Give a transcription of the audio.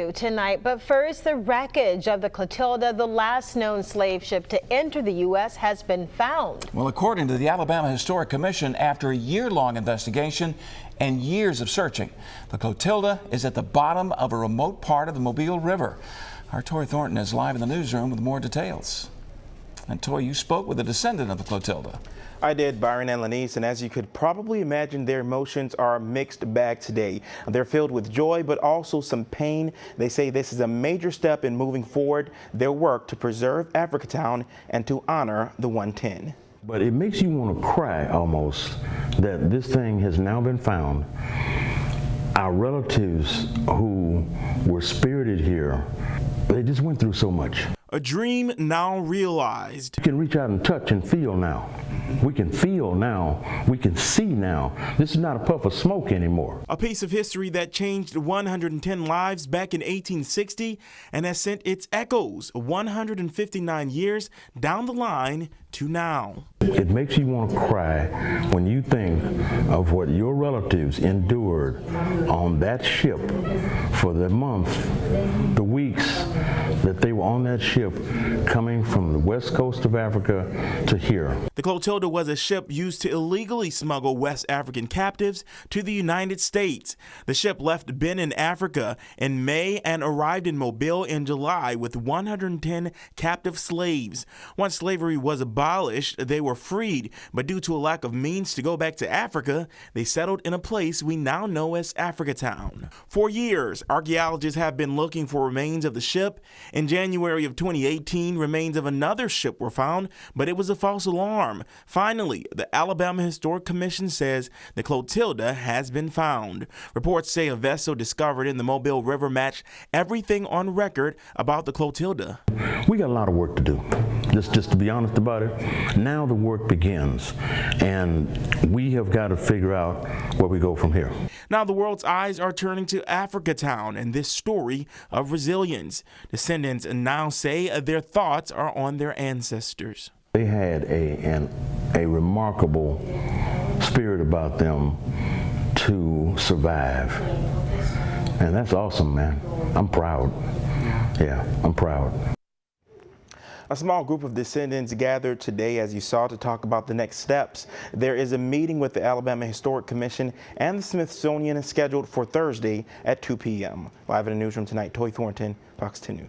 Tonight, but first, the wreckage of the Clotilda, the last known slave ship to enter the U.S., has been found. Well, according to the Alabama Historic Commission, after a year-long investigation and years of searching, the Clotilda is at the bottom of a remote part of the Mobile River. Our Toy Thornton is live in the newsroom with more details. And Toy, you spoke with a descendant of the Clotilda. I did, Byron and Lanice, and as you could probably imagine, their emotions are a mixed bag today. They're filled with joy, but also some pain. They say this is a major step in moving forward their work to preserve Africatown and to honor the 110. But it makes you want to cry almost that this thing has now been found. Our relatives who were spirited here, they just went through so much. A dream now realized. You can reach out and touch and feel now. We can feel now. We can see now. This is not a puff of smoke anymore. A piece of history that changed 110 lives back in 1860 and has sent its echoes 159 years down the line to now. It makes you want to cry when you think of what your relatives endured on that ship for the month, the weeks that they were on that ship coming from the west coast of Africa to here. The Clotilda was a ship used to illegally smuggle West African captives to the United States. The ship left Benin, Africa in May and arrived in Mobile in July with 110 captive slaves. Once slavery was abolished, they were freed, but due to a lack of means to go back to Africa, they settled in a place we now know as Africatown. For years, archaeologists have been looking for remains of the ship. In January of 2018, remains of another ship were found, but it was a false alarm. Finally, the Alabama Historic Commission says the Clotilda has been found. Reports say a vessel discovered in the Mobile River matched everything on record about the Clotilda. We got a lot of work to do. Just to be honest about it, now the work begins, and we have got to figure out where we go from here. Now the world's eyes are turning to Africatown and this story of resilience. Descendants now say their thoughts are on their ancestors. They had a remarkable spirit about them to survive, and that's awesome, man. I'm proud. Yeah, I'm proud. A small group of descendants gathered today, as you saw, to talk about the next steps. There is a meeting with the Alabama Historic Commission and the Smithsonian scheduled for Thursday at 2 p.m. Live in the newsroom tonight, Toy Thornton, Fox 10 News.